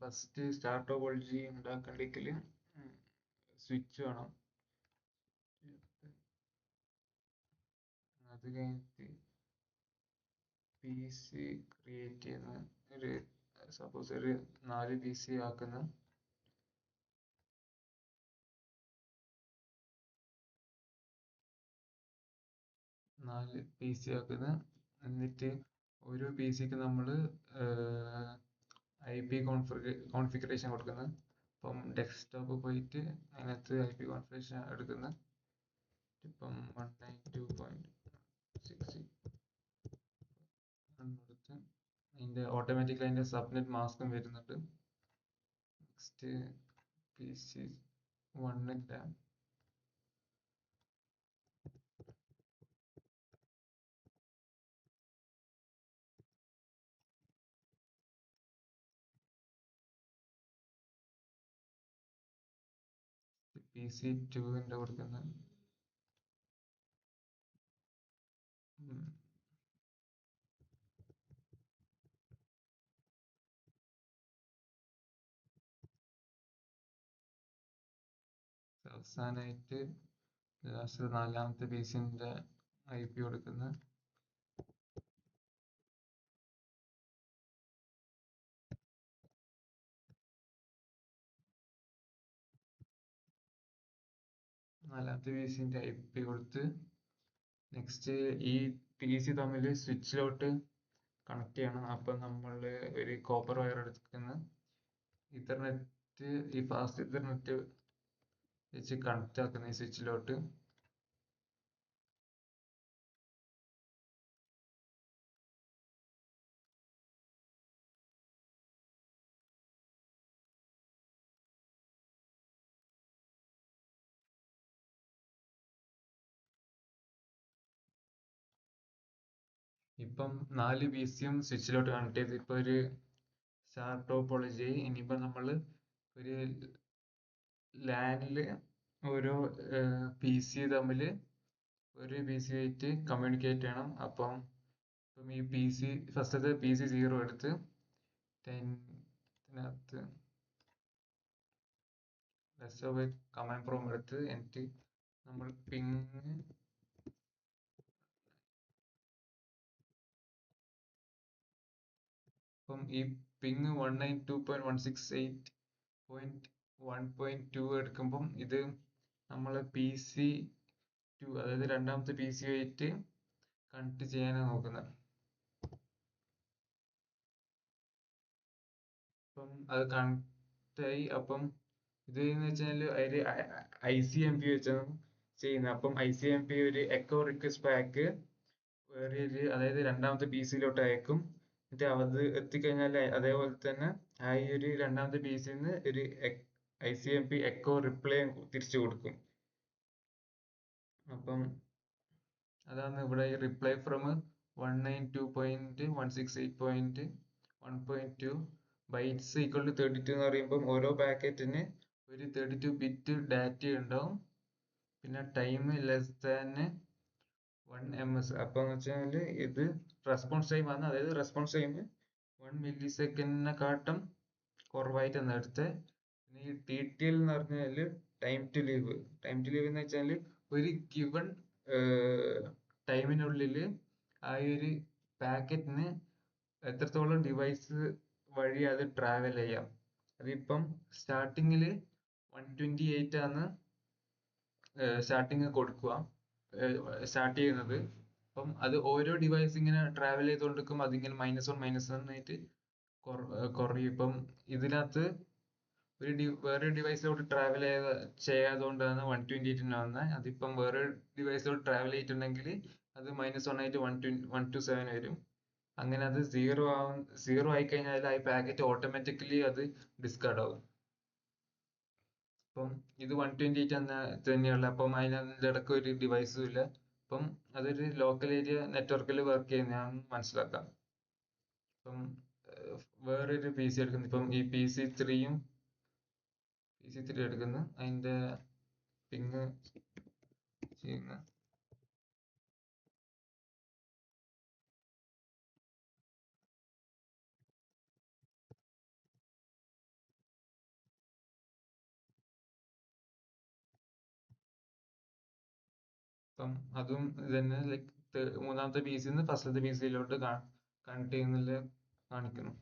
First star topology ഉണ്ടാക്കണ്ടെങ്കിൽ switch വേണം. അത് കഴിഞ്ഞിട്ട് പി സി ക്രിയേറ്റ് ചെയ്യുന്ന ഒരു സപ്പോസ് ഒരു 4 പി സി ആക്കുന്ന 4 പി സി ആക്കുന്ന. എന്നിട്ട് ഓരോ പി സിക്ക് നമ്മൾ ഐ പി കോൺഫിഗറേഷൻ കൊടുക്കുന്നത്. ഇപ്പം ഡെസ്ക്ടോപ്പ് പോയിട്ട് അതിനകത്ത് ഐ പി കോൺഫിഗറേഷൻ എടുക്കുന്ന. ഇപ്പം 192.60 കൊടുത്ത് അതിൻ്റെ ഓട്ടോമാറ്റിക്കലി അതിൻ്റെ സബ്നെറ്റ് മാസ്കും വരുന്നുണ്ട്. നെക്സ്റ്റ് പി സി 1ൻ്റെ പി സി 2ൻ്റെ കൊടുക്കുന്ന. അവസാനമായിട്ട് ലാസ്റ്റ് 4ാമത്തെ പി സിൻ്റെ ഐ പി കൊടുക്കുന്ന. നാലാമത്തെ പി സിൻ്റെ ഐ പി കൊടുത്ത് നെക്സ്റ്റ് ഈ പി സി തമ്മിൽ സ്വിച്ചിലോട്ട് കണക്ട് ചെയ്യണം. അപ്പം നമ്മൾ ഒരു കോപ്പർ വയർ എടുക്കുന്ന ഇഥർനെറ്റ്, ഈ ഫാസ്റ്റ് ഇഥർനെറ്റ് വെച്ച് കണക്ട് ആക്കുന്ന ഈ സ്വിച്ചിലോട്ട്. ഇപ്പം 4 പി സിയും സ്വിച്ചിലോട്ട് കണക്ട് ചെയ്ത് ഇപ്പൊ ഒരു സ്റ്റാർ ടോപ്പോളജി. ഇനിയിപ്പം നമ്മൾ ഒരു ലാനിൽ ഓരോ പി സി തമ്മിൽ ഒരു പി സി ആയിട്ട് കമ്മ്യൂണിക്കേറ്റ് ചെയ്യണം. അപ്പം ഈ പി സി ഫസ്റ്റത്തെ പി സി 0 എടുത്ത് ഇതിനകത്ത് ഡെസ്ക്ടോപ്പ് കമാൻഡ് പ്രോം എടുത്ത് എന്നിട്ട് നമ്മൾ പിങ് ഇപ്പം ഈ പിങ് 192.168.1.2 എടുക്കുമ്പം ഇത് നമ്മൾ പി സി 2, അതായത് 2ാമത്തെ പി സി ആയിട്ട് കണക്ട് ചെയ്യാനാണ് നോക്കുന്നത്. അപ്പം അത് കണക്ട് ആയി. അപ്പം ഇത് എന്ന് വെച്ചാൽ അതിൽ ICMP വെച്ചാണ് ചെയ്യുന്നത്. അപ്പം ICMP ഒരു എക്കോ റിക്വസ്റ്റ് പാക്ക് വേറെ ഒരു, അതായത് 2ാമത്തെ പി സിയിലോട്ട് അയക്കും. എന്നിട്ട് അത് എത്തിക്കഴിഞ്ഞാൽ അതേപോലെ തന്നെ ആ ഈ ഒരു 2ാമത്തെ പി സിന്ന് ഒരു ICMP എക്കോ റിപ്ലൈ തിരിച്ചു കൊടുക്കും. അപ്പം അതാണ് ഇവിടെ ഈ reply from 192.168.1.2 bytes equal to 32 എന്ന് പറയുമ്പം ഓരോ പാക്കറ്റിന് ഒരു 32 ബിറ്റ് ഡാറ്റ ഉണ്ടാവും. പിന്നെ ടൈം ലെസ് ദാൻ 1 ms. അപ്പം എന്ന് വെച്ചാൽ ഇത് റെസ്പോൺസ് ടൈം ആണ്. അതായത് റെസ്പോൺസ് ടൈം 1 millisecondiനെക്കാട്ടും കുറവായിട്ടാണ് എടുത്തത്. പിന്നെ ഈ TTL എന്ന് പറഞ്ഞാൽ time to live. Time to live എന്ന് വെച്ചാൽ ഒരു ഗിവൺ ടൈമിനുള്ളിൽ ആ ഒരു പാക്കറ്റിന് എത്രത്തോളം ഡിവൈസ് വഴി അത് ട്രാവൽ ചെയ്യാം. അതിപ്പം സ്റ്റാർട്ടിങ്ങിൽ 128 ആണ് സ്റ്റാർട്ടിങ് കൊടുക്കുക, സ്റ്റാർട്ട് ചെയ്യുന്നത്. അപ്പം അത് ഓരോ ഡിവൈസ് ഇങ്ങനെ ട്രാവൽ ചെയ്തുകൊണ്ടിരിക്കും. അതിങ്ങനെ -1 ആയിട്ട് കുറയും. ഇപ്പം ഇതിനകത്ത് വേറെ ഡിവൈസിലോട്ട് ട്രാവൽ ചെയ്യാതുകൊണ്ടാണ് 128 വന്നത്. അതിപ്പം വേറെ ഡിവൈസിലോട്ട് ട്രാവൽ ചെയ്തിട്ടുണ്ടെങ്കിൽ അത് -1 ആയിട്ട് 127 വരും. അങ്ങനെ അത് 0 ആയി കഴിഞ്ഞാൽ ആ പാക്കറ്റ് ഓട്ടോമാറ്റിക്കലി അത് ഡിസ്കാർഡ് ആവും. അപ്പം ഇത് 128 തന്നെയുള്ള, അപ്പം അതിൻ്റെ ഇടയ്ക്ക് ഒരു ഡിവൈസും ഇല്ല. അപ്പം അതൊരു ലോക്കൽ ഏരിയ നെറ്റ്വർക്കിൽ വർക്ക് ചെയ്യുന്നതാണെന്ന് മനസ്സിലാക്കാം. ഇപ്പം വേറൊരു പി സി എടുക്കുന്നു. ഇപ്പം ഈ PC3 എടുക്കുന്നു. അതിൻ്റെ പിങ് ചെയ്യുന്ന അപ്പം അതും ഇതന്നെ ലൈക്ക് മൂന്നാമത്തെ പി സിന്ന് ഫസ്റ്റത്തെ പി സിയിലോട്ട് കണക്ട് ചെയ്യുന്നില്ല കാണിക്കുന്നു.